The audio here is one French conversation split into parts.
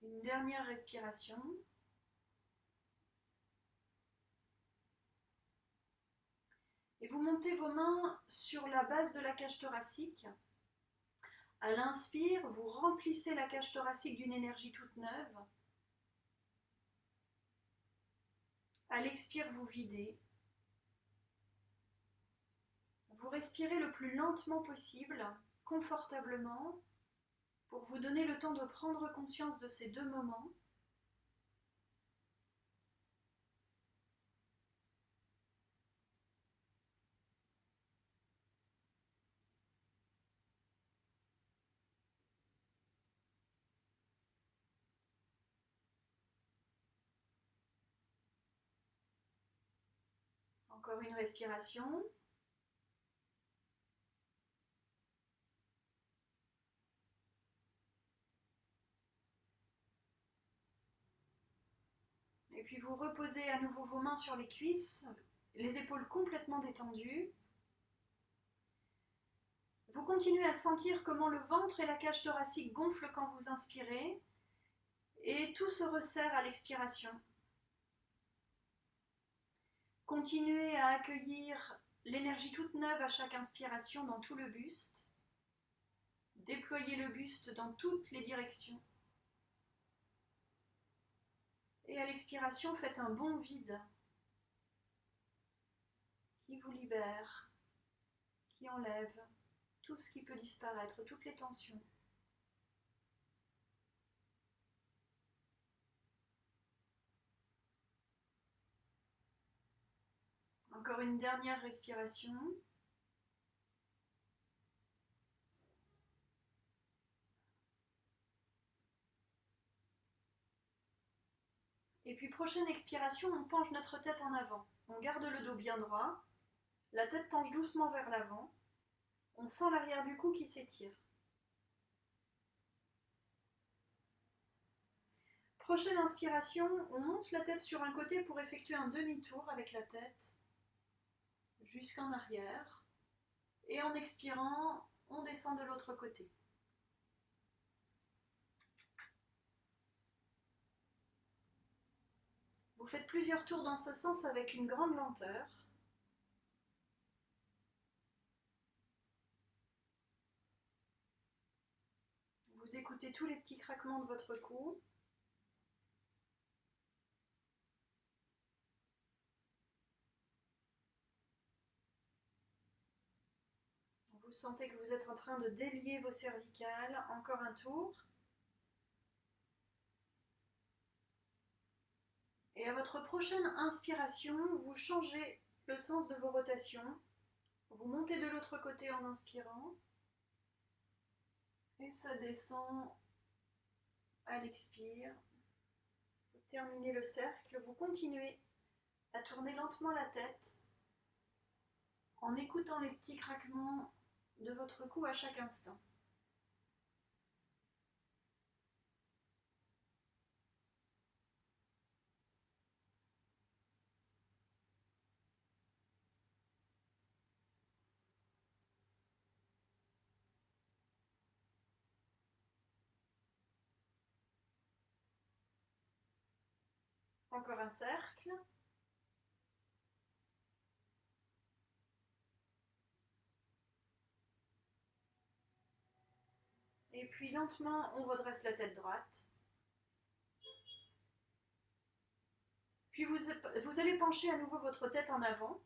Une dernière respiration. Et vous montez vos mains sur la base de la cage thoracique. À l'inspire, vous remplissez la cage thoracique d'une énergie toute neuve. À l'expire, vous videz. Vous respirez le plus lentement possible, confortablement, pour vous donner le temps de prendre conscience de ces deux moments. Encore une respiration. Et puis vous reposez à nouveau vos mains sur les cuisses, les épaules complètement détendues. Vous continuez à sentir comment le ventre et la cage thoracique gonflent quand vous inspirez et tout se resserre à l'expiration. Continuez à accueillir l'énergie toute neuve à chaque inspiration dans tout le buste. Déployez le buste dans toutes les directions. Et à l'expiration, faites un bond vide qui vous libère, qui enlève tout ce qui peut disparaître, toutes les tensions. Encore une dernière respiration. Et puis prochaine expiration, on penche notre tête en avant. On garde le dos bien droit, la tête penche doucement vers l'avant. On sent l'arrière du cou qui s'étire. Prochaine inspiration, on monte la tête sur un côté pour effectuer un demi-tour avec la tête jusqu'en arrière. Et en expirant, on descend de l'autre côté. Vous faites plusieurs tours dans ce sens avec une grande lenteur. Vous écoutez tous les petits craquements de votre cou. Vous sentez que vous êtes en train de délier vos cervicales. Encore un tour. Et à votre prochaine inspiration, vous changez le sens de vos rotations. Vous montez de l'autre côté en inspirant. Et ça descend à l'expire. Vous terminez le cercle. Vous continuez à tourner lentement la tête en écoutant les petits craquements de votre cou à chaque instant. Encore un cercle. Et puis lentement, on redresse la tête droite. Puis vous allez pencher à nouveau votre tête en avant.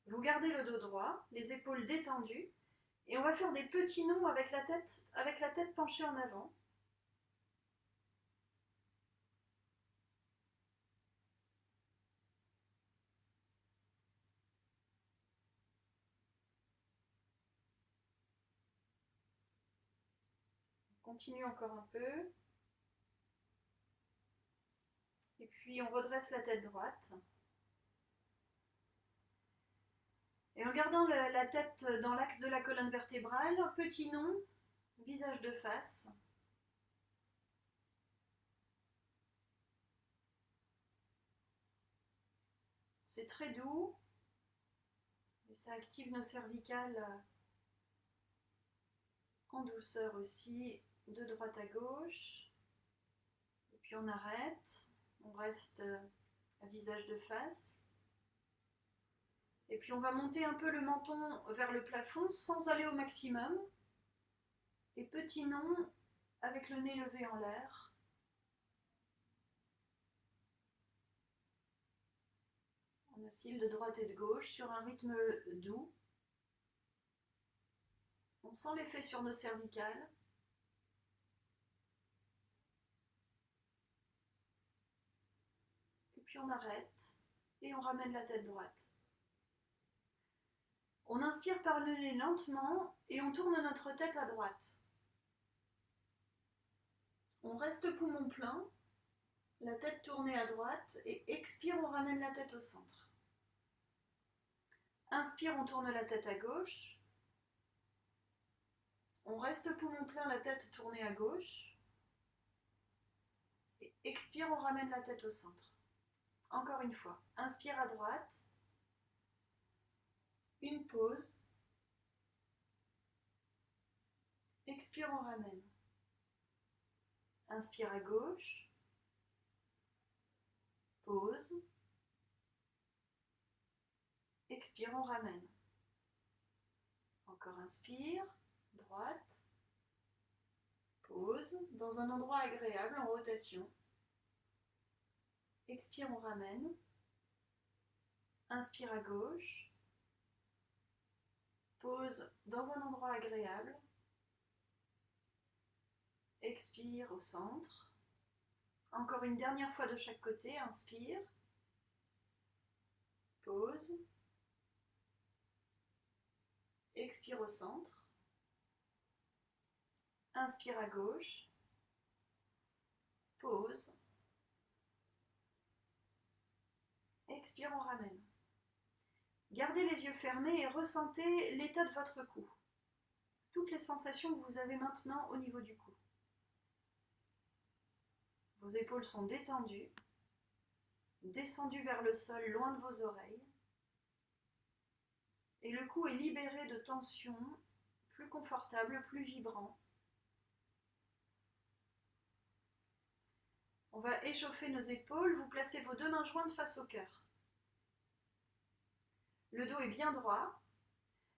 Vous gardez le dos droit, les épaules détendues. Et on va faire des petits nons avec la tête penchée en avant. On continue encore un peu. Et puis on redresse la tête droite. Et en gardant la tête dans l'axe de la colonne vertébrale, petit nom, visage de face. C'est très doux. Et ça active nos cervicales en douceur aussi. de droite à gauche. Et puis on arrête. On reste à visage de face. Et puis on va monter un peu le menton vers le plafond sans aller au maximum. Et petit nom avec le nez levé en l'air. On oscille de droite et de gauche sur un rythme doux. On sent l'effet sur nos cervicales. Et puis on arrête et on ramène la tête droite. On inspire par le nez lentement et on tourne notre tête à droite. On reste poumon plein, la tête tournée à droite et expire, on ramène la tête au centre. Inspire, on tourne la tête à gauche. On reste poumon plein, la tête tournée à gauche. Et expire, on ramène la tête au centre. Encore une fois, inspire à droite. Une pause. Expire, on ramène. Inspire à gauche. Pause. Expire, on ramène. Encore inspire, droite. Pause, dans un endroit agréable en rotation. Expire, on ramène. Inspire à gauche. Pause dans un endroit agréable. Expire au centre. Encore une dernière fois de chaque côté. Inspire. Pause. Expire au centre. Inspire à gauche. Pause. Expire, on ramène. Gardez les yeux fermés et ressentez l'état de votre cou. Toutes les sensations que vous avez maintenant au niveau du cou. Vos épaules sont détendues, descendues vers le sol, loin de vos oreilles. Et le cou est libéré de tension, plus confortable, plus vibrant. On va échauffer nos épaules, vous placez vos deux mains jointes face au cœur. Le dos est bien droit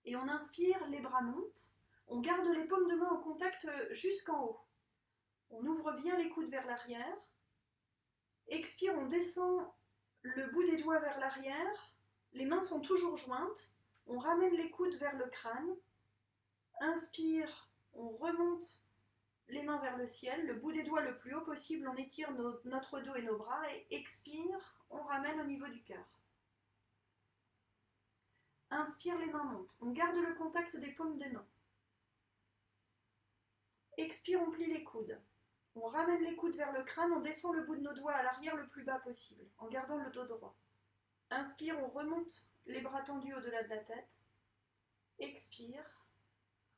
et on inspire, les bras montent. On garde les paumes de main au contact jusqu'en haut. On ouvre bien les coudes vers l'arrière. Expire, on descend le bout des doigts vers l'arrière. Les mains sont toujours jointes. On ramène les coudes vers le crâne. Inspire, on remonte les mains vers le ciel. Le bout des doigts le plus haut possible, on étire notre dos et nos bras. Et expire, on ramène au niveau du cœur. Inspire, les mains montent. On garde le contact des paumes des mains. Expire, on plie les coudes. On ramène les coudes vers le crâne, on descend le bout de nos doigts à l'arrière le plus bas possible, en gardant le dos droit. Inspire, on remonte les bras tendus au-delà de la tête. Expire,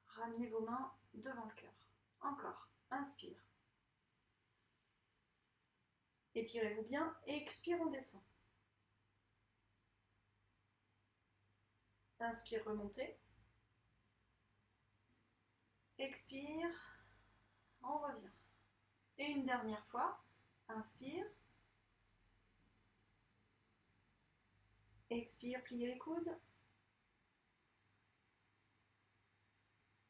ramenez vos mains devant le cœur. Encore, inspire. Étirez-vous bien, expire, on descend. Inspire, remontez. Expire, on revient. Et une dernière fois, inspire. Expire, pliez les coudes.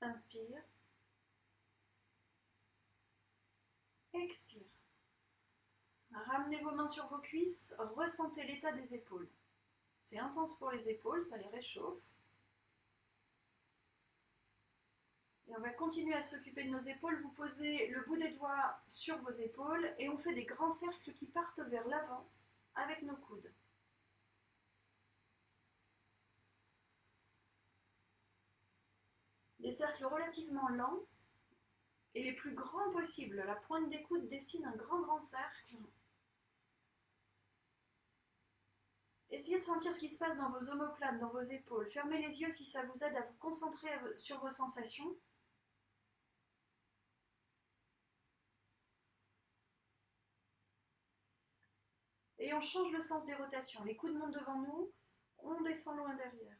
Inspire. Expire. Ramenez vos mains sur vos cuisses, ressentez l'état des épaules. C'est intense pour les épaules, ça les réchauffe. Et on va continuer à s'occuper de nos épaules. Vous posez le bout des doigts sur vos épaules et on fait des grands cercles qui partent vers l'avant avec nos coudes. Des cercles relativement lents et les plus grands possibles. La pointe des coudes dessine un grand cercle. Essayez de sentir ce qui se passe dans vos omoplates, dans vos épaules. Fermez les yeux si ça vous aide à vous concentrer sur vos sensations. Et on change le sens des rotations. Les coudes montent devant nous, on descend loin derrière.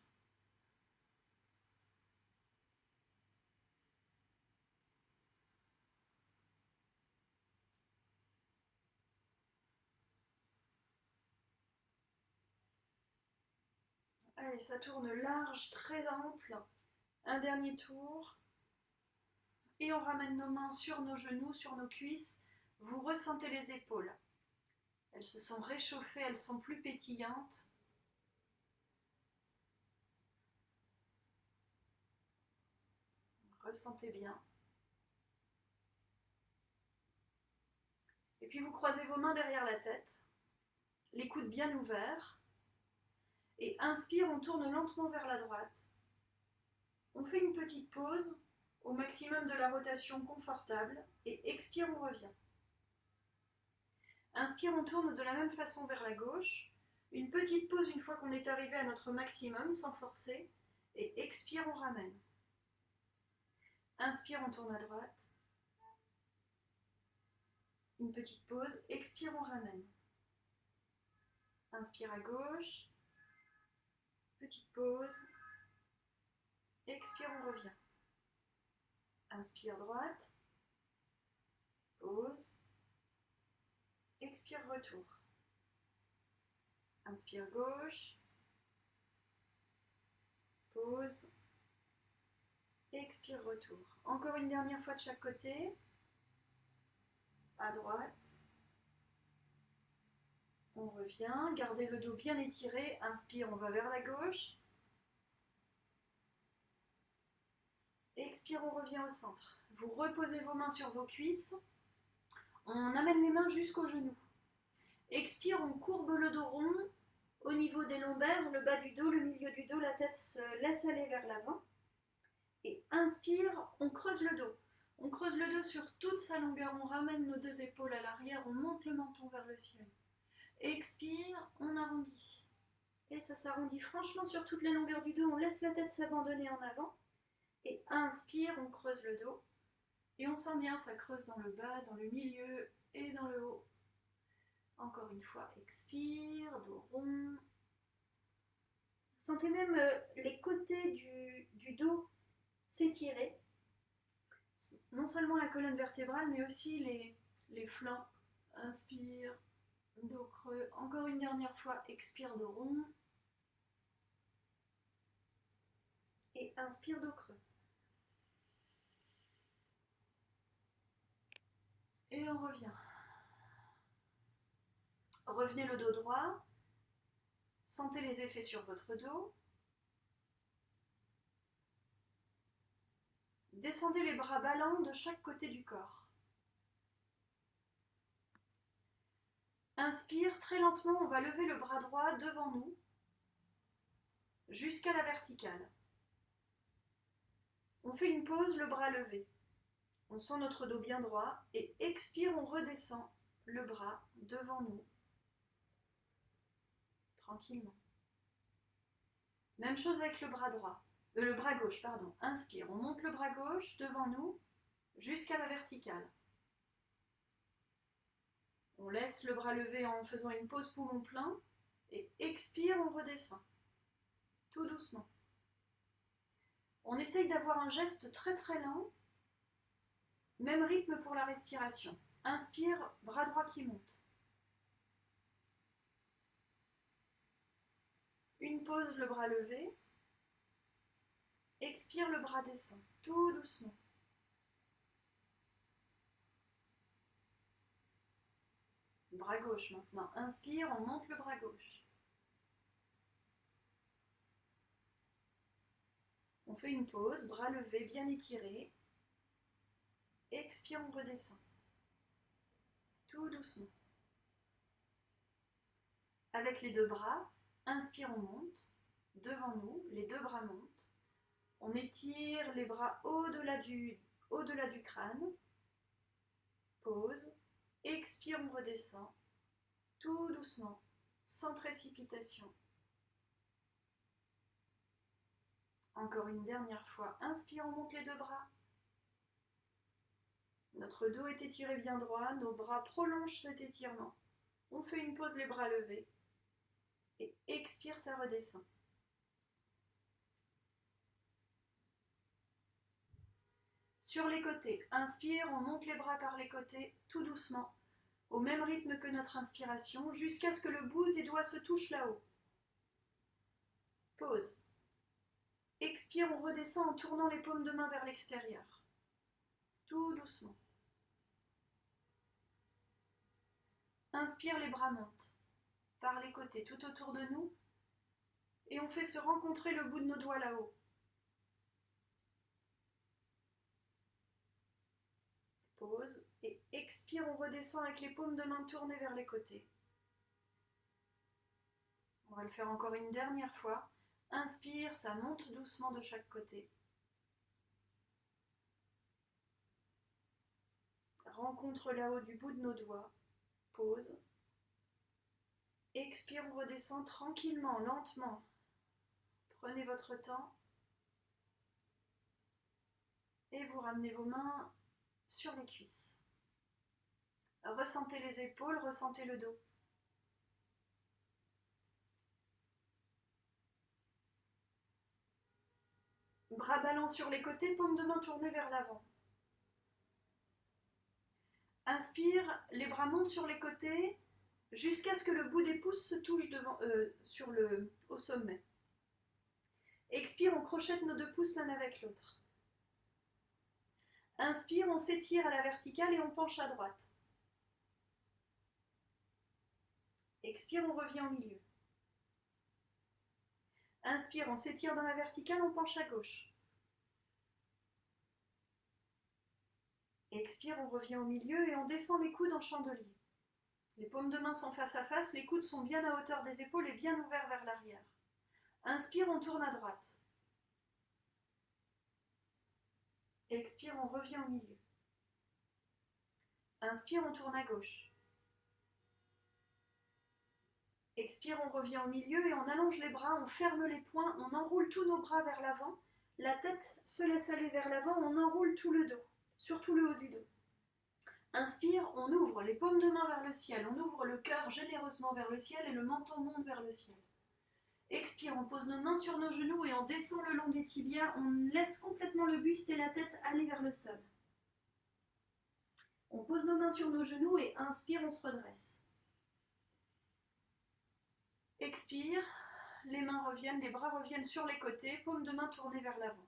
Allez, ça tourne large, très ample. Un dernier tour. Et on ramène nos mains sur nos genoux, sur nos cuisses. Vous ressentez les épaules. Elles se sont réchauffées, elles sont plus pétillantes. Ressentez bien. Et puis vous croisez vos mains derrière la tête, les coudes bien ouverts. Et inspire, on tourne lentement vers la droite. On fait une petite pause au maximum de la rotation confortable. Et expire, on revient. Inspire, on tourne de la même façon vers la gauche. Une petite pause une fois qu'on est arrivé à notre maximum, sans forcer. Et expire, on ramène. Inspire, on tourne à droite. Une petite pause. Expire, on ramène. Inspire à gauche. Petite pause. Expire, on revient. Inspire droite. Pause. Expire, retour. Inspire gauche. Pause. Expire, retour. Encore une dernière fois de chaque côté. À droite. On revient. Gardez le dos bien étiré. Inspire, on va vers la gauche. Expire, on revient au centre. Vous reposez vos mains sur vos cuisses. On amène les mains jusqu'aux genoux. Expire, on courbe le dos rond. Au niveau des lombaires, le bas du dos, le milieu du dos, la tête se laisse aller vers l'avant. Et inspire, on creuse le dos. On creuse le dos sur toute sa longueur. On ramène nos deux épaules à l'arrière. On monte le menton vers le ciel. Expire, on arrondit. Et ça s'arrondit franchement sur toute la longueur du dos. On laisse la tête s'abandonner en avant. Et inspire, on creuse le dos. Et on sent bien, ça creuse dans le bas, dans le milieu et dans le haut. Encore une fois, expire, dos rond. Sentez même les côtés du dos s'étirer. Non seulement la colonne vertébrale, mais aussi les flancs. Inspire, dos creux. Encore une dernière fois, expire, dos rond. Et inspire, dos creux. Et on revient. Revenez le dos droit. Sentez les effets sur votre dos. Descendez les bras ballants de chaque côté du corps. Inspire, très lentement, on va lever le bras droit devant nous jusqu'à la verticale. On fait une pause, le bras levé. On sent notre dos bien droit et expire, on redescend le bras devant nous. Tranquillement. Même chose avec le bras droit. Le bras gauche, pardon. Inspire, on monte le bras gauche devant nous jusqu'à la verticale. On laisse le bras levé en faisant une pause poumon plein et expire, on redescend. Tout doucement. On essaye d'avoir un geste très très lent. Même rythme pour la respiration. Inspire, bras droit qui monte. Une pause, le bras levé. Expire, le bras descend, tout doucement. Bras gauche maintenant. Inspire, on monte le bras gauche. On fait une pause, bras levé, bien étiré. Expire, on redescend. Tout doucement. Avec les deux bras, inspire, on monte. Devant nous, les deux bras montent. On étire les bras au-delà du crâne. Pause. Expire, on redescend. Tout doucement, sans précipitation. Encore une dernière fois. Inspire, on monte les deux bras. Notre dos est étiré bien droit. Nos bras prolongent cet étirement. On fait une pause, les bras levés. Et expire, ça redescend. Sur les côtés, inspire, on monte les bras par les côtés, tout doucement, au même rythme que notre inspiration, jusqu'à ce que le bout des doigts se touche là-haut. Pause. Expire, on redescend en tournant les paumes de main vers l'extérieur. Tout doucement. Inspire, les bras montent par les côtés tout autour de nous et on fait se rencontrer le bout de nos doigts là-haut. Pause et expire, on redescend avec les paumes de main tournées vers les côtés. On va le faire encore une dernière fois. Inspire, ça monte doucement de chaque côté. Rencontre là-haut du bout de nos doigts. Pause. Expire, on redescend tranquillement, lentement. Prenez votre temps. Et vous ramenez vos mains sur les cuisses. Ressentez les épaules, ressentez le dos. Bras ballants sur les côtés, paumes de main tournées vers l'avant. Inspire, les bras montent sur les côtés jusqu'à ce que le bout des pouces se touche au sommet. Expire, on crochette nos 2 pouces l'un avec l'autre. Inspire, on s'étire à la verticale et on penche à droite. Expire, on revient au milieu. Inspire, on s'étire dans la verticale, on penche à gauche. Expire, on revient au milieu et on descend les coudes en chandelier. Les paumes de main sont face à face, les coudes sont bien à hauteur des épaules et bien ouverts vers l'arrière. Inspire, on tourne à droite. Expire, on revient au milieu. Inspire, on tourne à gauche. Expire, on revient au milieu et on allonge les bras, on ferme les poings, on enroule tous nos bras vers l'avant. La tête se laisse aller vers l'avant, on enroule tout le dos, surtout le haut du dos. Inspire, on ouvre les paumes de main vers le ciel, on ouvre le cœur généreusement vers le ciel et le menton monte vers le ciel. Expire, on pose nos mains sur nos genoux et on descend le long des tibias, on laisse complètement le buste et la tête aller vers le sol. On pose nos mains sur nos genoux et inspire, on se redresse. Expire, les mains reviennent, les bras reviennent sur les côtés, paumes de main tournées vers l'avant.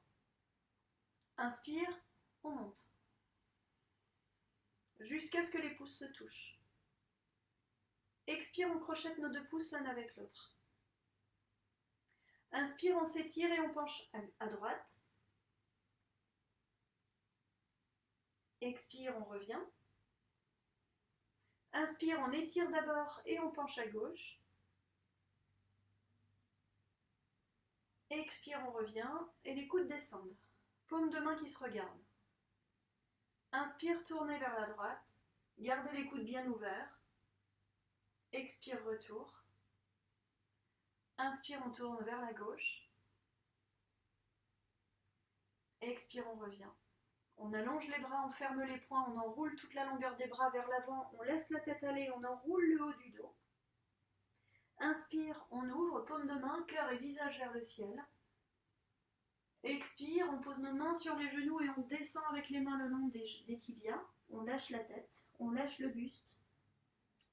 Inspire, on monte. Jusqu'à ce que les pouces se touchent. Expire, on crochette nos 2 pouces l'un avec l'autre. Inspire, on s'étire et on penche à droite. Expire, on revient. Inspire, on étire d'abord et on penche à gauche. Expire, on revient et les coudes descendent. Paumes de main qui se regardent. Inspire, tournez vers la droite. Gardez les coudes bien ouverts. Expire, retour. Inspire, on tourne vers la gauche. Expire, on revient. On allonge les bras, on ferme les poings, on enroule toute la longueur des bras vers l'avant, on laisse la tête aller, on enroule le haut du dos. Inspire, on ouvre, paume de main, cœur et visage vers le ciel. Expire, on pose nos mains sur les genoux et on descend avec les mains le long des tibias. On lâche la tête, on lâche le buste.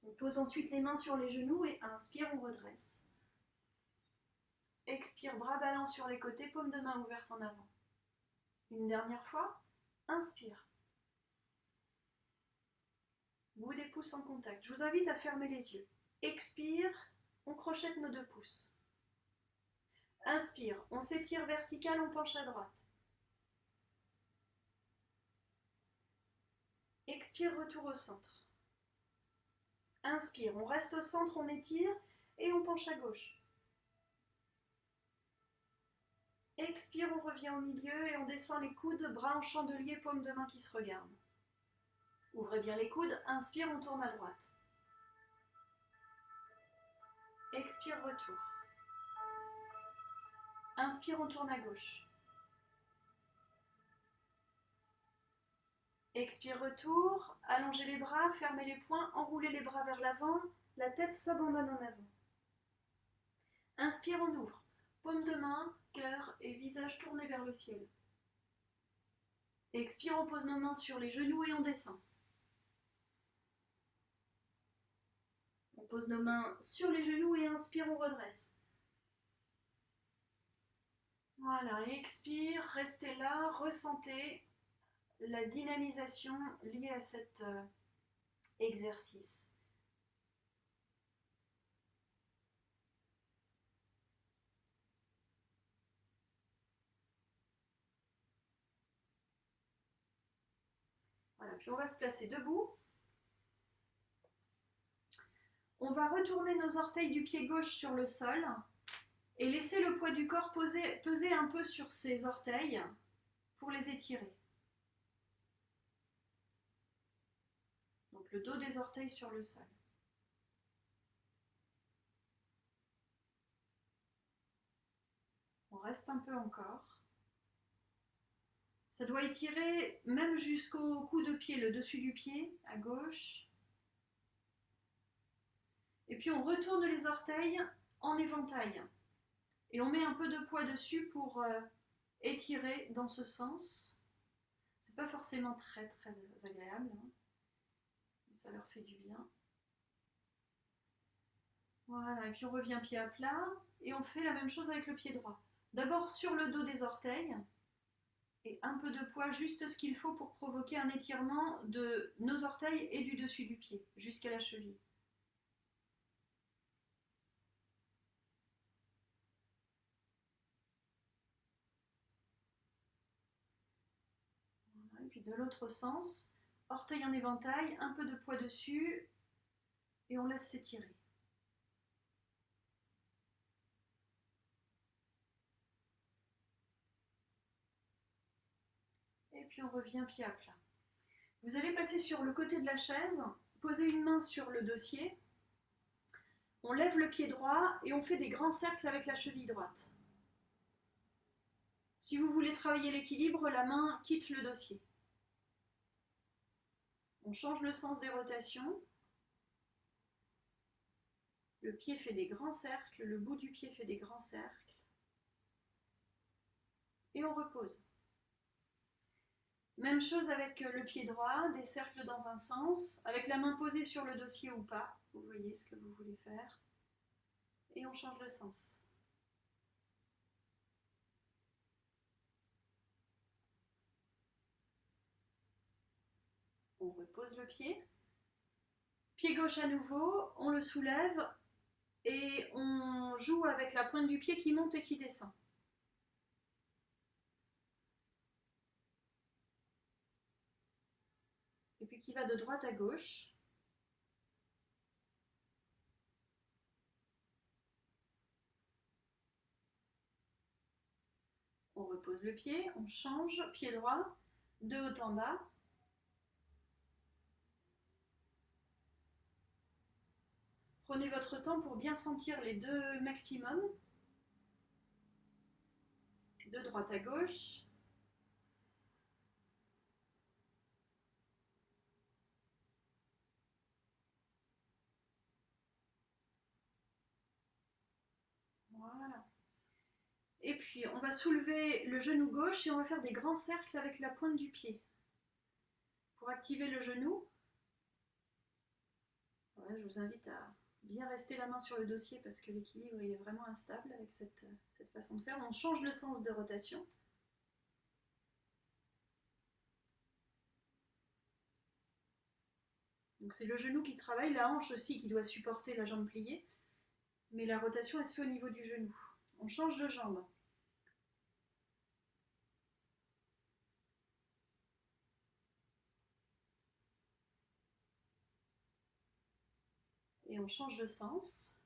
On pose ensuite les mains sur les genoux et inspire, on redresse. Expire, bras ballants sur les côtés, paume de main ouverte en avant. Une dernière fois, inspire. Bout des pouces en contact. Je vous invite à fermer les yeux. Expire, on crochette nos 2 pouces. Inspire, on s'étire vertical, on penche à droite. Expire, retour au centre. Inspire, on reste au centre, on étire et on penche à gauche. Expire, on revient au milieu et on descend les coudes, bras en chandelier, paumes de main qui se regardent. Ouvrez bien les coudes, inspire, on tourne à droite. Expire, retour. Inspire, on tourne à gauche. Expire, retour. Allongez les bras, fermez les poings, enroulez les bras vers l'avant, la tête s'abandonne en avant. Inspire, on ouvre. Paume de main, cœur et visage tournés vers le ciel. Expire, on pose nos mains sur les genoux et on descend. On pose nos mains sur les genoux et inspire, on redresse. Voilà, expire, restez là, ressentez la dynamisation liée à cet exercice. Voilà, puis on va se placer debout. On va retourner nos orteils du pied gauche sur le sol et laisser le poids du corps peser un peu sur ces orteils pour les étirer. Donc le dos des orteils sur le sol. On reste un peu encore. Ça doit étirer même jusqu'au cou de pied, le dessus du pied, à gauche. Et puis on retourne les orteils en éventail. Et on met un peu de poids dessus pour étirer dans ce sens. C'est pas forcément très agréable, hein, mais ça leur fait du bien. Voilà, et puis on revient pied à plat et on fait la même chose avec le pied droit. D'abord sur le dos des orteils et un peu de poids, juste ce qu'il faut pour provoquer un étirement de nos orteils et du dessus du pied jusqu'à la cheville. Voilà, et puis de l'autre sens, orteil en éventail, un peu de poids dessus et on laisse s'étirer. Et puis on revient pied à plat. Vous allez passer sur le côté de la chaise, poser une main sur le dossier, on lève le pied droit et on fait des grands cercles avec la cheville droite. Si vous voulez travailler l'équilibre, la main quitte le dossier. On change le sens des rotations. Le pied fait des grands cercles, le bout du pied fait des grands cercles. Et on repose. Même chose avec le pied droit, des cercles dans un sens, avec la main posée sur le dossier ou pas. Vous voyez ce que vous voulez faire. Et on change le sens. On repose le pied. Pied gauche à nouveau, on le soulève et on joue avec la pointe du pied qui monte et qui descend. Et puis qui va de droite à gauche. On repose le pied, on change, pied droit, de haut en bas. Prenez votre temps pour bien sentir les deux maximums. De droite à gauche. Voilà. Et puis on va soulever le genou gauche et on va faire des grands cercles avec la pointe du pied. Pour activer le genou, voilà, je vous invite à bien rester la main sur le dossier parce que l'équilibre est vraiment instable avec cette façon de faire. On change le sens de rotation. Donc c'est le genou qui travaille, la hanche aussi qui doit supporter la jambe pliée, mais la rotation elle se fait au niveau du genou. On change de jambe. Et on change de sens.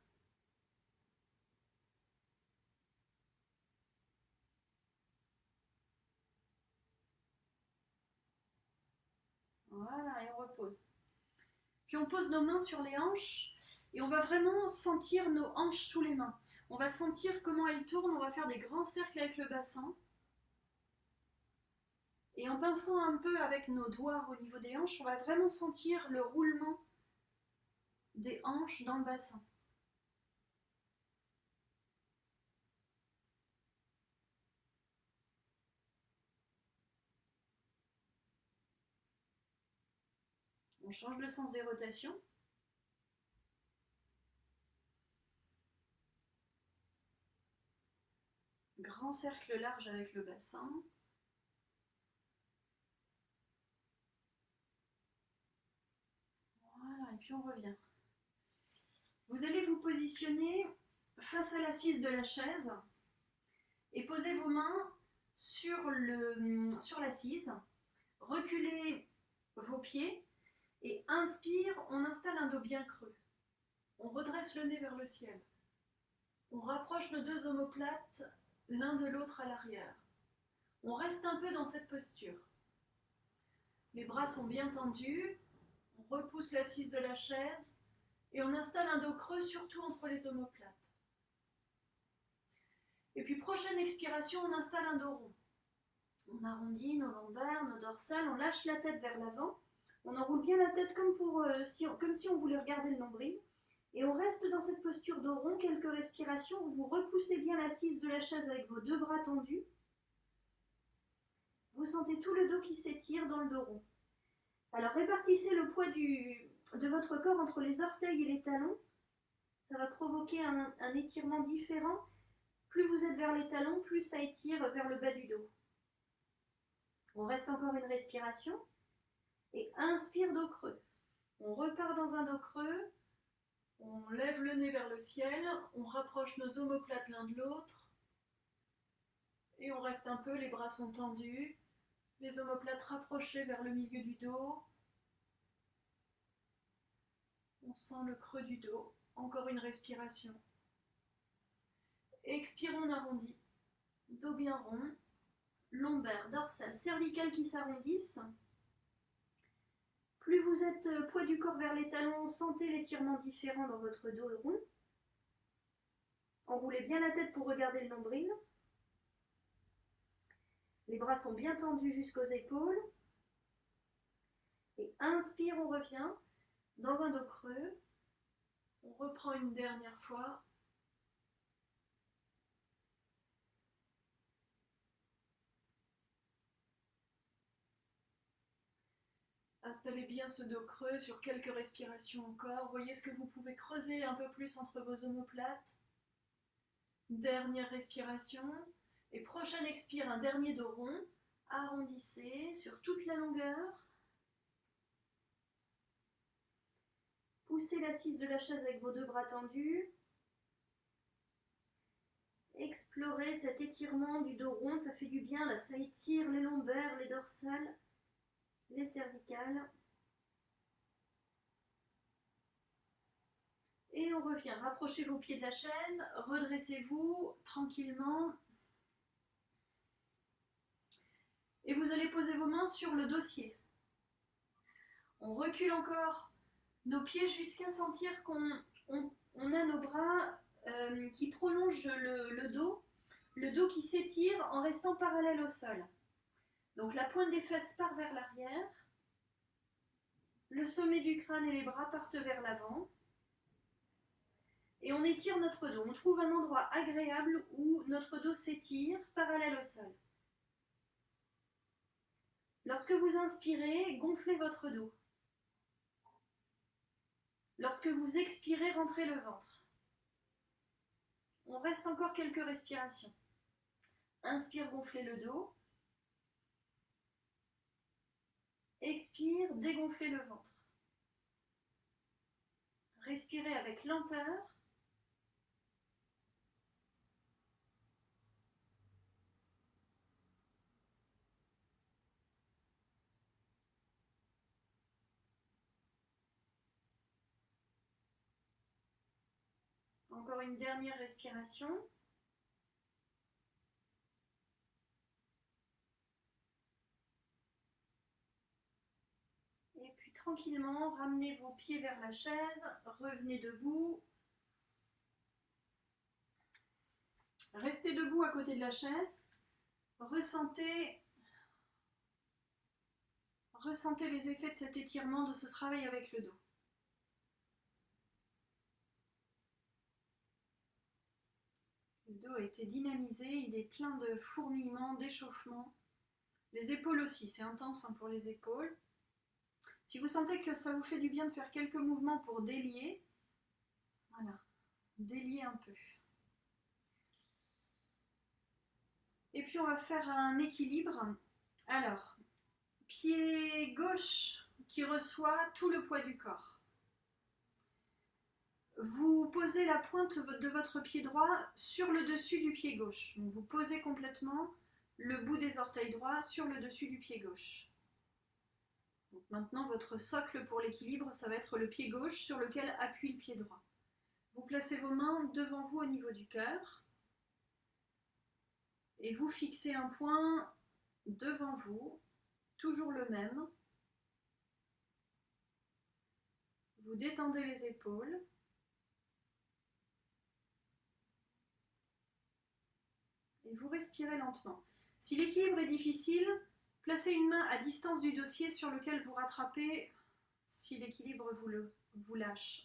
Voilà, et on repose. Puis on pose nos mains sur les hanches et on va vraiment sentir nos hanches sous les mains. On va sentir comment elles tournent, on va faire des grands cercles avec le bassin. Et en pinçant un peu avec nos doigts au niveau des hanches, on va vraiment sentir le roulement des hanches dans le bassin. On change le sens des rotations. Grand grand cercle large avec le bassin. Voilà, et puis on revient. Vous allez vous positionner face à l'assise de la chaise et poser vos mains sur l'assise. Reculez vos pieds et inspire, on installe un dos bien creux. On redresse le nez vers le ciel. On rapproche nos deux omoplates l'un de l'autre à l'arrière. On reste un peu dans cette posture. Les bras sont bien tendus. On repousse l'assise de la chaise et on installe un dos creux surtout entre les omoplates. Et puis prochaine expiration, on installe un dos rond. On arrondit nos lombaires, nos dorsales, on lâche la tête vers l'avant. On enroule bien la tête comme si on voulait regarder le nombril. Et on reste dans cette posture dos rond quelques respirations. Vous repoussez bien l'assise de la chaise avec vos deux bras tendus. Vous sentez tout le dos qui s'étire dans le dos rond. Alors répartissez le poids de votre corps entre les orteils et les talons. Ça va provoquer un étirement différent. Plus vous êtes vers les talons, plus ça étire vers le bas du dos. On reste encore une respiration. Et inspire, dos creux. On repart dans un dos creux. On lève le nez vers le ciel. On rapproche nos omoplates l'un de l'autre. Et on reste un peu, les bras sont tendus. Les omoplates rapprochées vers le milieu du dos. On sent le creux du dos. Encore une respiration. Expire, on arrondit. Dos bien rond. Lombaire, dorsale, cervicale qui s'arrondissent. Plus vous êtes poids du corps vers les talons, sentez l'étirement différent dans votre dos rond. Enroulez bien la tête pour regarder le nombril. Les bras sont bien tendus jusqu'aux épaules. Et inspire, on revient dans un dos creux. On reprend une dernière fois. Installez bien ce dos creux sur quelques respirations encore. Voyez ce que vous pouvez creuser un peu plus entre vos omoplates. Dernière respiration. Et prochaine expire, un dernier dos rond. Arrondissez sur toute la longueur. Poussez l'assise de la chaise avec vos deux bras tendus. Explorez cet étirement du dos rond, ça fait du bien. Là, ça étire les lombaires, les dorsales, les cervicales. Et on revient. Rapprochez vos pieds de la chaise, redressez-vous tranquillement. Et vous allez poser vos mains sur le dossier. On recule encore nos pieds jusqu'à sentir qu'on a nos bras qui prolongent le dos qui s'étire en restant parallèle au sol. Donc la pointe des fesses part vers l'arrière, le sommet du crâne et les bras partent vers l'avant. Et on étire notre dos. On trouve un endroit agréable où notre dos s'étire, parallèle au sol. Lorsque vous inspirez, gonflez votre dos. Lorsque vous expirez, rentrez le ventre. On reste encore quelques respirations. Inspire, gonflez le dos. Expire, dégonflez le ventre. Respirez avec lenteur. Encore une dernière respiration. Et puis tranquillement, ramenez vos pieds vers la chaise, revenez debout. Restez debout à côté de la chaise. Ressentez les effets de cet étirement, de ce travail avec le dos. Le dos a été dynamisé, il est plein de fourmillements, d'échauffements. Les épaules aussi, c'est intense pour les épaules. Si vous sentez que ça vous fait du bien de faire quelques mouvements pour délier, voilà, délier un peu. Et puis on va faire un équilibre. Alors, pied gauche qui reçoit tout le poids du corps. Vous posez la pointe de votre pied droit sur le dessus du pied gauche. Donc vous posez complètement le bout des orteils droits sur le dessus du pied gauche. Donc maintenant, votre socle pour l'équilibre, ça va être le pied gauche sur lequel appuie le pied droit. Vous placez vos mains devant vous au niveau du cœur et vous fixez un point devant vous, toujours le même. Vous détendez les épaules. Et vous respirez lentement. Si l'équilibre est difficile, placez une main à distance du dossier sur lequel vous rattrapez si l'équilibre vous lâche.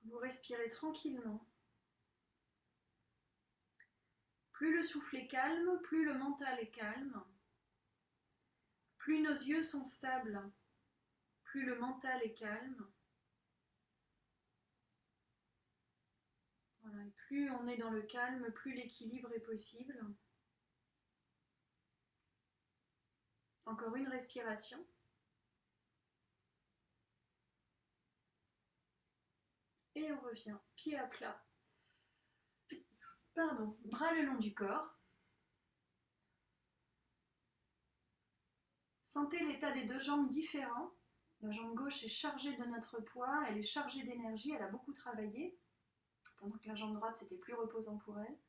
Vous respirez tranquillement. Plus le souffle est calme, plus le mental est calme. Plus nos yeux sont stables, plus le mental est calme. Voilà, et plus on est dans le calme, plus l'équilibre est possible. Encore une respiration. Et on revient, pied à plat. Pardon, bras le long du corps. Sentez l'état des deux jambes différents. La jambe gauche est chargée de notre poids, elle est chargée d'énergie, elle a beaucoup travaillé, pendant que la jambe droite c'était plus reposant pour elle.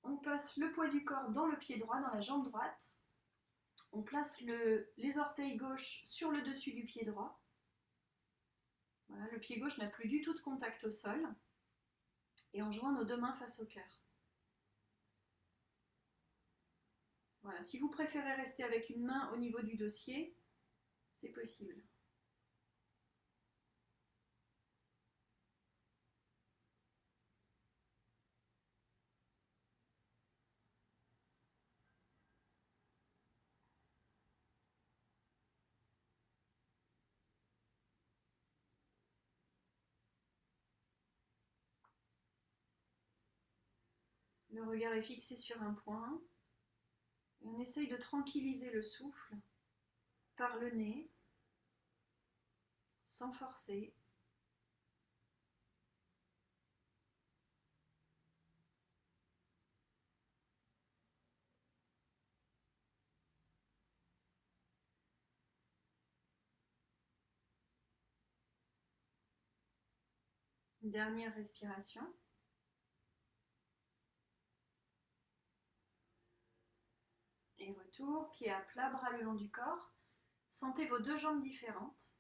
On passe le poids du corps dans le pied droit, dans la jambe droite. On place les orteils gauches sur le dessus du pied droit. Voilà, le pied gauche n'a plus du tout de contact au sol. Et on joint nos deux mains face au cœur. Voilà, si vous préférez rester avec une main au niveau du dossier, c'est possible. Le regard est fixé sur un point. Et on essaye de tranquilliser le souffle par le nez, sans forcer. Une dernière respiration. Et retour, pied à plat, bras le long du corps. Sentez vos deux jambes différentes.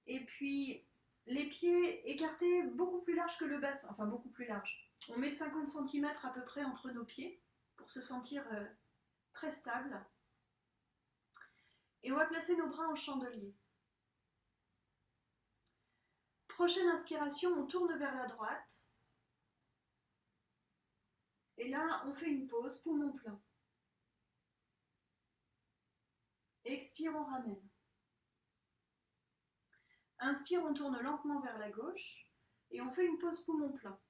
Et puis, les pieds écartés beaucoup plus larges que le bassin, enfin beaucoup plus large. On met 50 cm à peu près entre nos pieds pour se sentir très stable. Et on va placer nos bras en chandelier. Prochaine inspiration, on tourne vers la droite. Et là, on fait une pause, poumon plein. Expire, on ramène. Inspire, on tourne lentement vers la gauche. Et on fait une pause poumon plein.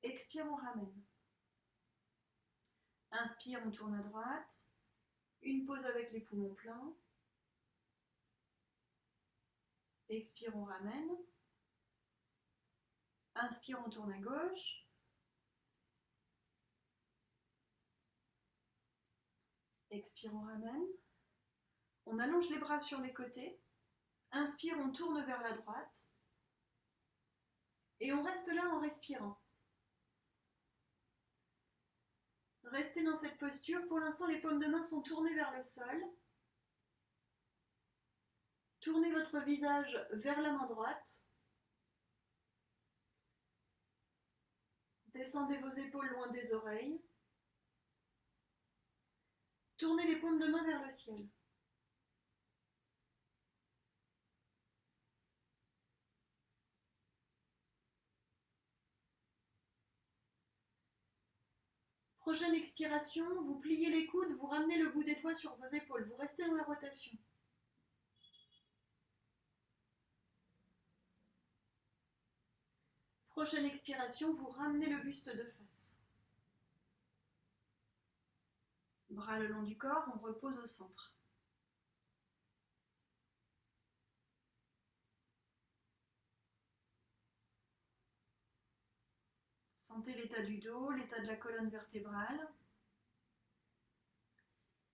Expire, on ramène. Inspire, on tourne à droite. Une pause avec les poumons pleins. Expire, on ramène. Inspire, on tourne à gauche. Expire, on ramène. On allonge les bras sur les côtés. Inspire, on tourne vers la droite. Et on reste là en respirant. Restez dans cette posture. Pour l'instant, les paumes de main sont tournées vers le sol. Tournez votre visage vers la main droite. Descendez vos épaules loin des oreilles. Tournez les paumes de main vers le ciel. Prochaine expiration, vous pliez les coudes, vous ramenez le bout des doigts sur vos épaules, vous restez dans la rotation. Prochaine expiration, vous ramenez le buste de face. Bras le long du corps, on repose au centre. Sentez l'état du dos, l'état de la colonne vertébrale.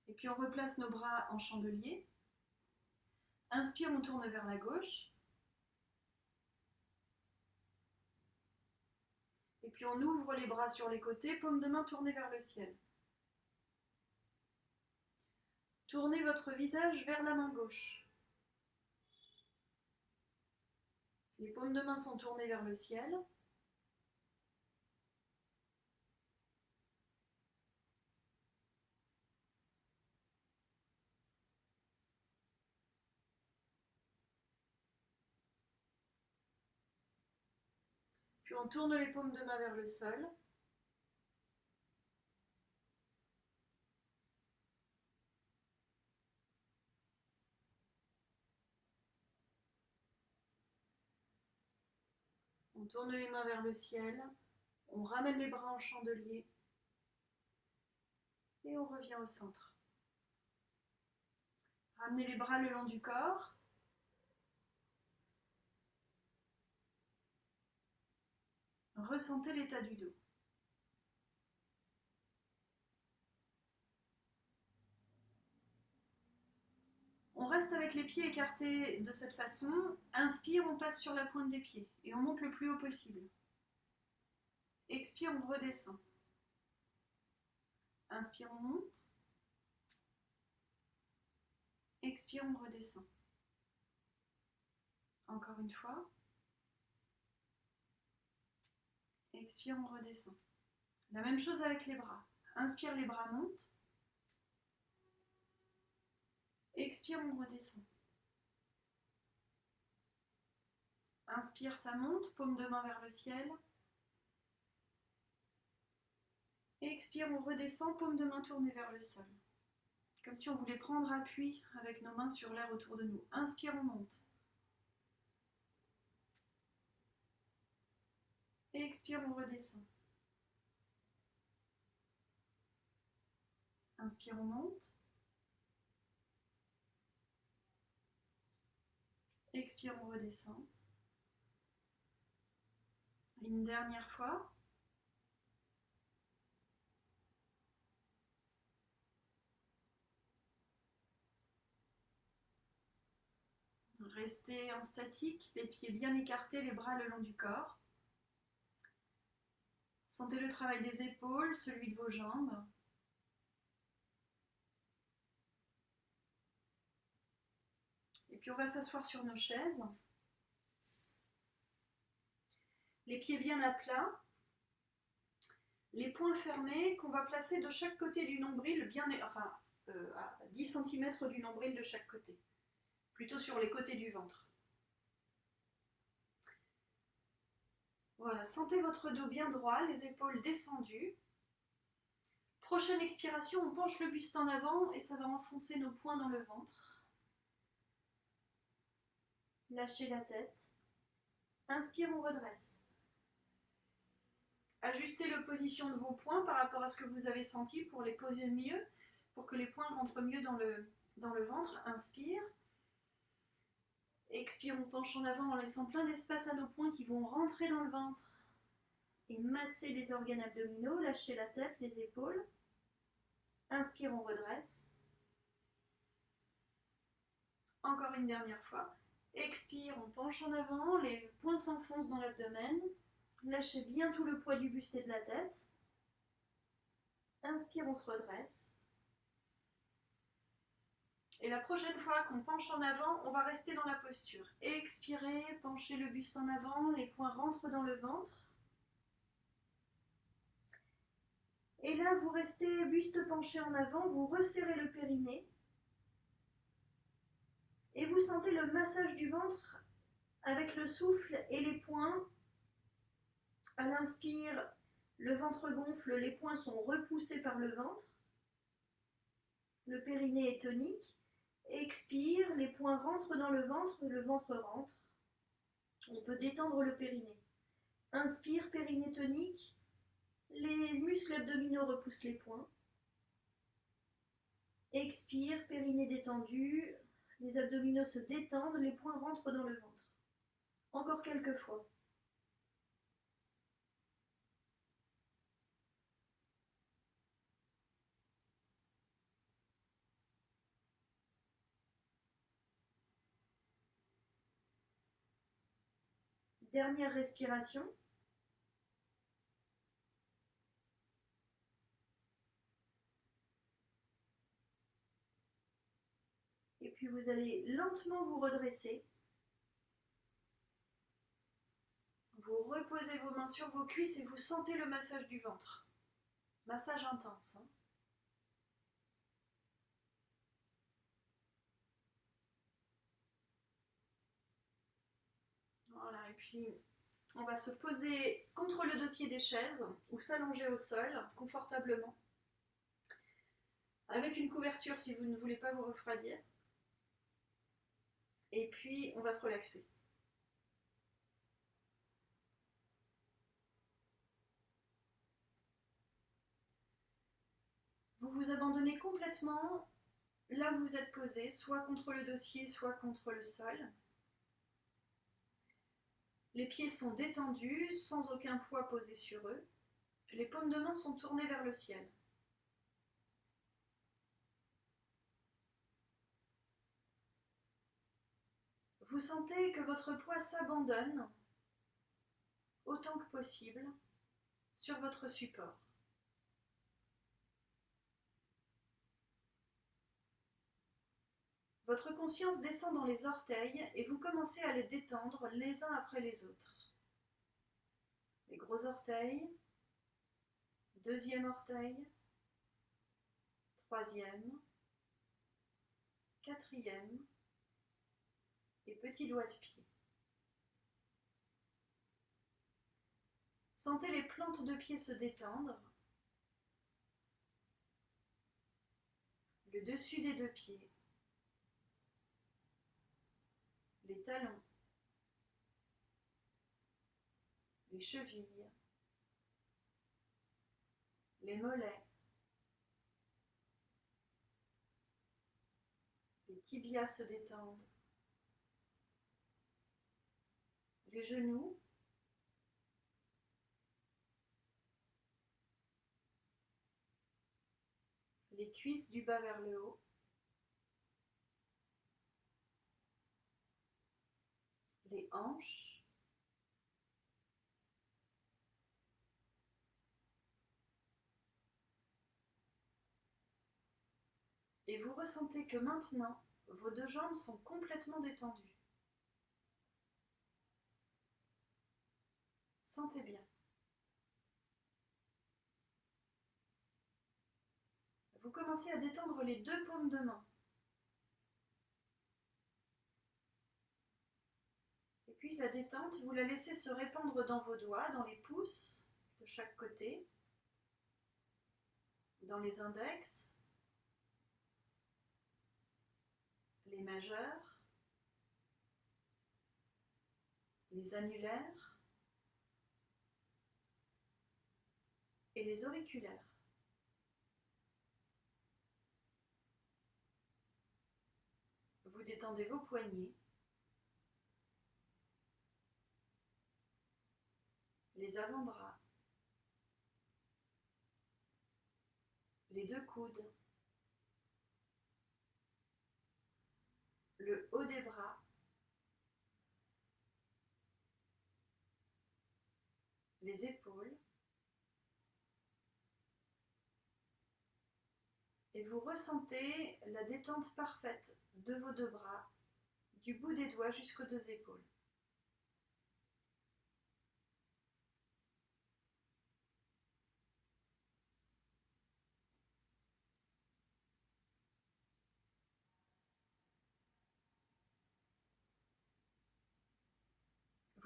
Et puis on replace nos bras en chandelier. Inspire, on tourne vers la gauche. Et puis on ouvre les bras sur les côtés, paume de main tournée vers le ciel. Tournez votre visage vers la main gauche. Les paumes de main sont tournées vers le ciel. Puis on tourne les paumes de main vers le sol. On tourne les mains vers le ciel. On ramène les bras en chandelier. Et on revient au centre. Ramenez les bras le long du corps. Ressentez l'état du dos. On reste avec les pieds écartés de cette façon. Inspire, on passe sur la pointe des pieds et on monte le plus haut possible. Expire, on redescend. Inspire, on monte. Expire, on redescend. Encore une fois. Expire, on redescend. La même chose avec les bras. Inspire, les bras montent. Expire, on redescend. Inspire, ça monte, paume de main vers le ciel. Expire, on redescend, paume de main tournée vers le sol. Comme si on voulait prendre appui avec nos mains sur l'air autour de nous. Inspire, on monte. Expire, on redescend. Inspire, on monte. Expire, on redescend. Une dernière fois. Restez en statique, les pieds bien écartés, les bras le long du corps. Sentez le travail des épaules, celui de vos jambes. Et puis on va s'asseoir sur nos chaises. Les pieds bien à plat. Les poings fermés qu'on va placer de chaque côté du nombril, à 10 cm du nombril de chaque côté. Plutôt sur les côtés du ventre. Voilà, sentez votre dos bien droit, les épaules descendues. Prochaine expiration, on penche le buste en avant et ça va enfoncer nos poings dans le ventre. Lâchez la tête. Inspire, on redresse. Ajustez la position de vos poings par rapport à ce que vous avez senti pour les poser mieux, pour que les poings rentrent mieux dans le ventre. Inspire. Expire, on penche en avant en laissant plein d'espace à nos poings qui vont rentrer dans le ventre et masser les organes abdominaux. Lâchez la tête, les épaules. Inspire, on redresse. Encore une dernière fois. Expire, on penche en avant, les poings s'enfoncent dans l'abdomen. Lâchez bien tout le poids du buste et de la tête. Inspire, on se redresse. Et la prochaine fois qu'on penche en avant, on va rester dans la posture. Expirez, penchez le buste en avant, les poings rentrent dans le ventre. Et là, vous restez buste penché en avant, vous resserrez le périnée. Et vous sentez le massage du ventre avec le souffle et les poings. À l'inspire, le ventre gonfle, les poings sont repoussés par le ventre. Le périnée est tonique. Expire, les poings rentrent dans le ventre rentre. On peut détendre le périnée. Inspire, périnée tonique. Les muscles abdominaux repoussent les poings. Expire, périnée détendu. Les abdominaux se détendent, les poings rentrent dans le ventre. Encore quelques fois. Dernière respiration. Et puis vous allez lentement vous redresser. Vous reposez vos mains sur vos cuisses et vous sentez le massage du ventre. Massage intense. Voilà, et puis on va se poser contre le dossier des chaises ou s'allonger au sol confortablement. Avec une couverture si vous ne voulez pas vous refroidir. Et puis on va se relaxer. Vous vous abandonnez complètement là où vous êtes posé, soit contre le dossier, soit contre le sol. Les pieds sont détendus, sans aucun poids posé sur eux. Les paumes de main sont tournées vers le ciel. Vous sentez que votre poids s'abandonne autant que possible sur votre support. Votre conscience descend dans les orteils et vous commencez à les détendre les uns après les autres. Les gros orteils, deuxième orteil, troisième, quatrième et petit doigt de pied. Sentez les plantes de pied se détendre, le dessus des deux pieds, les talons, les chevilles, les mollets, les tibias se détendent, les genoux, les cuisses du bas vers le haut, les hanches, et vous ressentez que maintenant, vos deux jambes sont complètement détendues. Sentez bien. Vous commencez à détendre les deux paumes de main. Et puis la détente, vous la laissez se répandre dans vos doigts, dans les pouces de chaque côté, dans les index, les majeurs, les annulaires et les auriculaires. Vous détendez vos poignets, les avant-bras, les deux coudes, le haut des bras, les épaules, et vous ressentez la détente parfaite de vos deux bras, du bout des doigts jusqu'aux deux épaules.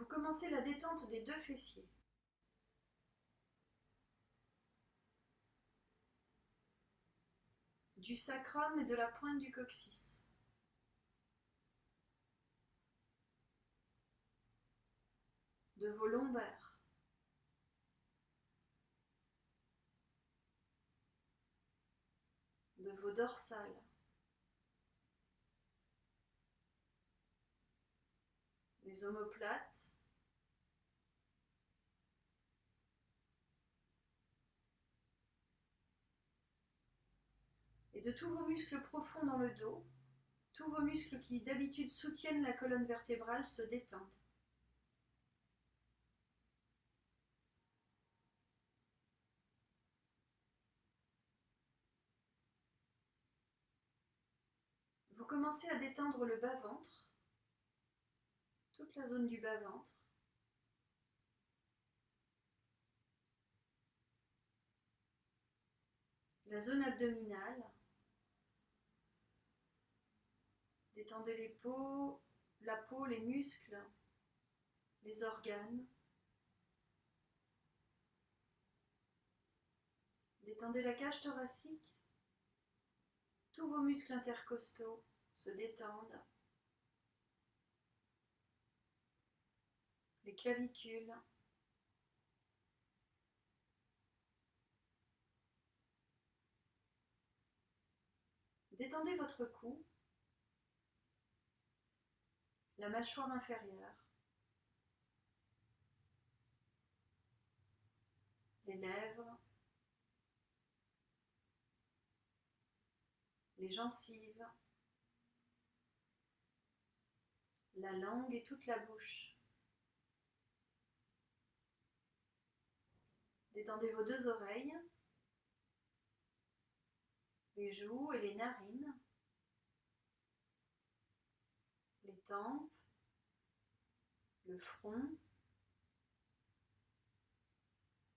commencez la détente des 2 fessiers. Du sacrum et de la pointe du coccyx. De vos lombaires. De vos dorsales. Les omoplates. Et de tous vos muscles profonds dans le dos, tous vos muscles qui d'habitude soutiennent la colonne vertébrale se détendent. Vous commencez à détendre le bas-ventre, toute la zone du bas-ventre. La zone abdominale. Détendez la peau, les muscles, les organes. Détendez la cage thoracique. Tous vos muscles intercostaux se détendent. Les clavicules. Détendez votre cou, la mâchoire inférieure, les lèvres, les gencives, la langue et toute la bouche. Détendez vos 2 oreilles, les joues et les narines, les tempes, le front,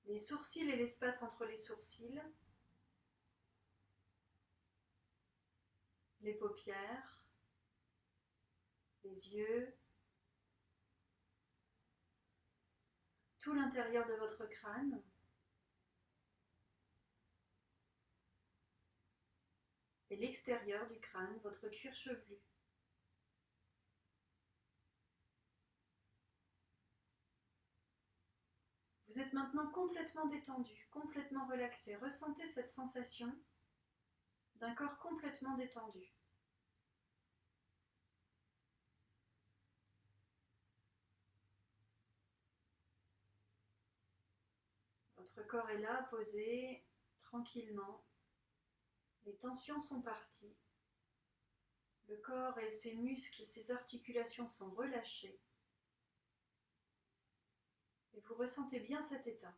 les sourcils et l'espace entre les sourcils, les paupières, les yeux, tout l'intérieur de votre crâne, et l'extérieur du crâne, votre cuir chevelu. Vous êtes maintenant complètement détendu, complètement relaxé. Ressentez cette sensation d'un corps complètement détendu. Votre corps est là, posé, tranquillement. Les tensions sont parties. Le corps et ses muscles, ses articulations sont relâchés. Et vous ressentez bien cet état.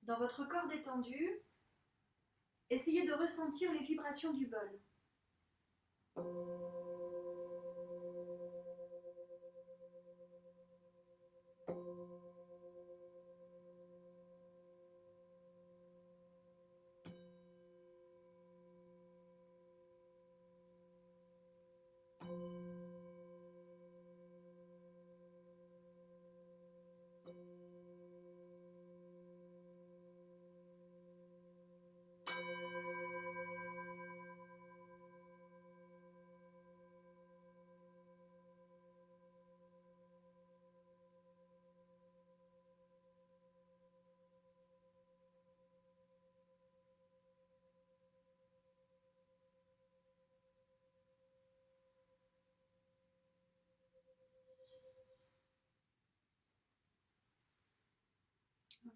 Dans votre corps détendu, essayez de ressentir les vibrations du bol.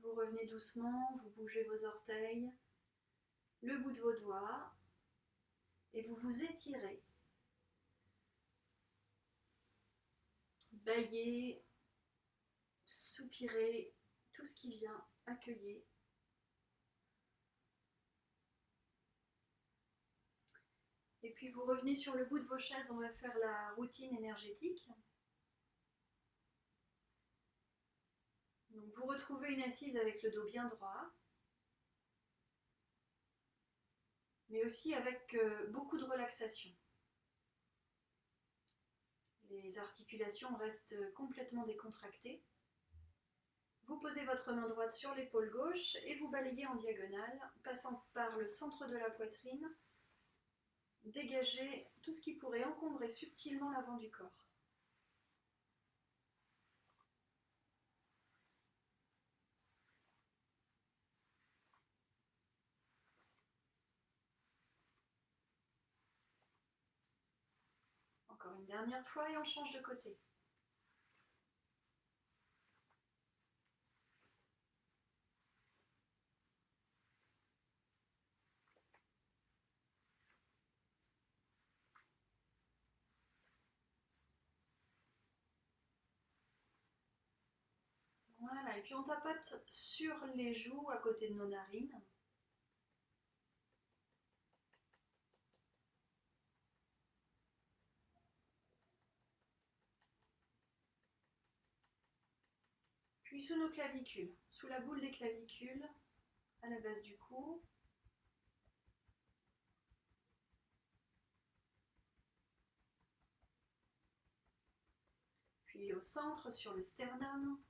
Vous revenez doucement, vous bougez vos orteils, le bout de vos doigts, et vous vous étirez. Bâillez, soupirez, tout ce qui vient, accueillez. Et puis vous revenez sur le bout de vos chaises, on va faire la routine énergétique. Vous retrouvez une assise avec le dos bien droit, mais aussi avec beaucoup de relaxation. Les articulations restent complètement décontractées. Vous posez votre main droite sur l'épaule gauche et vous balayez en diagonale, passant par le centre de la poitrine. Dégagez tout ce qui pourrait encombrer subtilement l'avant du corps. Encore une dernière fois et on change de côté. Voilà, et puis on tapote sur les joues à côté de nos narines. Puis sous nos clavicules, sous la boule des clavicules, à la base du cou. Puis au centre, sur le sternum.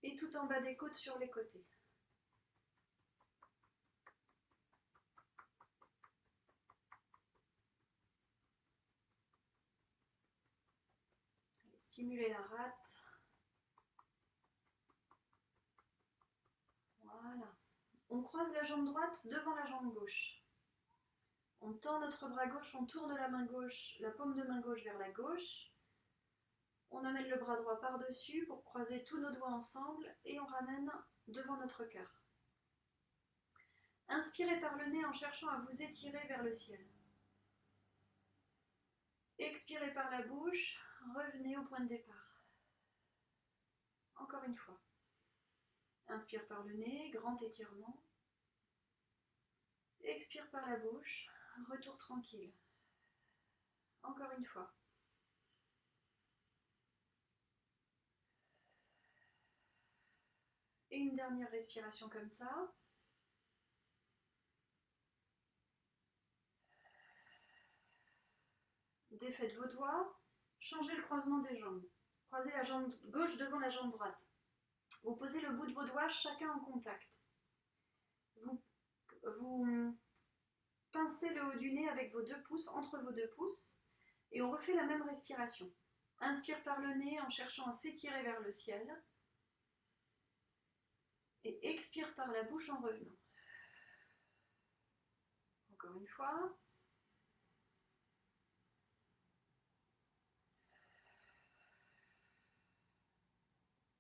Et tout en bas des côtes sur les côtés. Stimulez la rate. Voilà. On croise la jambe droite devant la jambe gauche. On tend notre bras gauche, on tourne la main gauche, la paume de main gauche vers la gauche. On amène le bras droit par-dessus pour croiser tous nos doigts ensemble et on ramène devant notre cœur. Inspirez par le nez en cherchant à vous étirer vers le ciel. Expirez par la bouche, revenez au point de départ. Encore une fois. Inspire par le nez, grand étirement. Expire par la bouche, retour tranquille. Encore une fois. Et une dernière respiration comme ça. Défaites vos doigts, changez le croisement des jambes. Croisez la jambe gauche devant la jambe droite. Vous posez le bout de vos doigts chacun en contact. Vous pincez le haut du nez avec vos 2 pouces, entre vos 2 pouces, et on refait la même respiration. Inspire par le nez en cherchant à s'étirer vers le ciel. Et expire par la bouche en revenant. Encore une fois.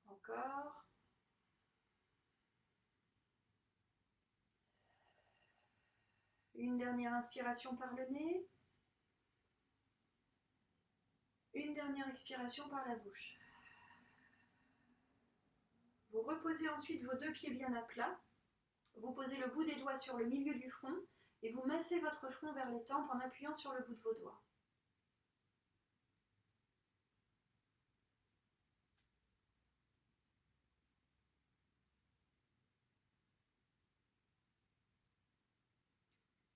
Encore. Une dernière inspiration par le nez. Une dernière expiration par la bouche. Vous reposez ensuite vos 2 pieds bien à plat. Vous posez le bout des doigts sur le milieu du front et vous massez votre front vers les tempes en appuyant sur le bout de vos doigts.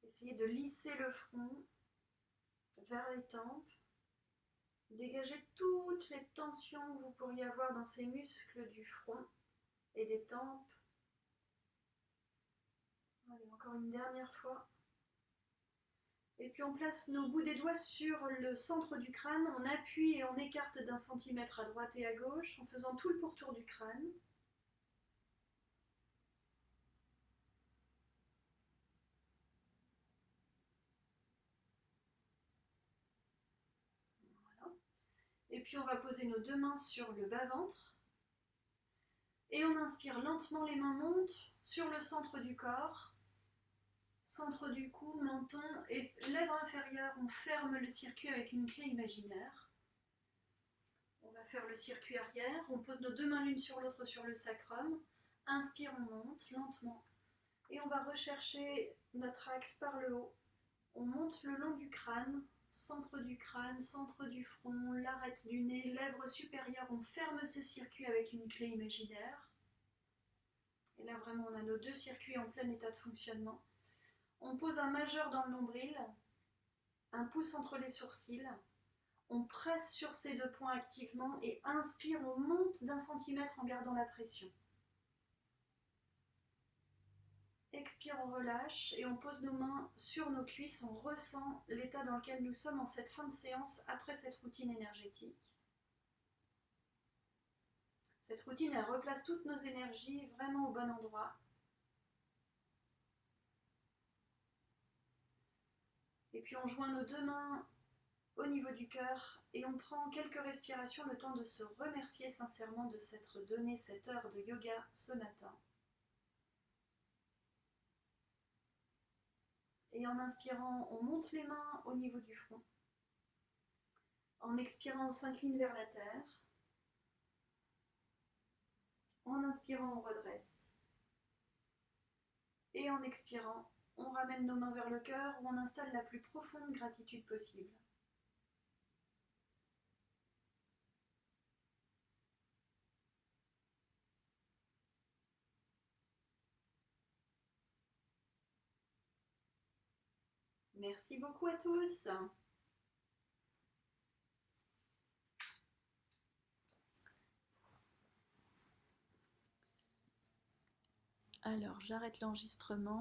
Essayez de lisser le front vers les tempes. Dégagez toutes les tensions que vous pourriez avoir dans ces muscles du front et des tempes. Allez, encore une dernière fois. Et puis on place nos bouts des doigts sur le centre du crâne, on appuie et on écarte d'1 centimètre à droite et à gauche en faisant tout le pourtour du crâne. Voilà. Et puis on va poser nos 2 mains sur le bas-ventre. Et on inspire lentement, les mains montent sur le centre du corps. Centre du cou, menton et lèvres inférieures, on ferme le circuit avec une clé imaginaire. On va faire le circuit arrière, on pose nos 2 mains l'une sur l'autre sur le sacrum. Inspire, on monte lentement. Et on va rechercher notre axe par le haut. On monte le long du crâne, centre du front, l'arête du nez, lèvres supérieures. On ferme ce circuit avec une clé imaginaire. Et là, vraiment, on a nos 2 circuits en plein état de fonctionnement. On pose un majeur dans le nombril, un pouce entre les sourcils. On presse sur ces 2 points activement et inspire, on monte d'1 centimètre en gardant la pression. Expire, on relâche et on pose nos mains sur nos cuisses, on ressent l'état dans lequel nous sommes en cette fin de séance après cette routine énergétique. Cette routine, elle replace toutes nos énergies vraiment au bon endroit. Et puis on joint nos 2 mains au niveau du cœur et on prend quelques respirations, le temps de se remercier sincèrement de s'être donné cette heure de yoga ce matin. Et en inspirant, on monte les mains au niveau du front. En expirant, on s'incline vers la terre. En inspirant, on redresse. Et en expirant, on ramène nos mains vers le cœur où on installe la plus profonde gratitude possible. Merci beaucoup à tous. Alors, j'arrête l'enregistrement.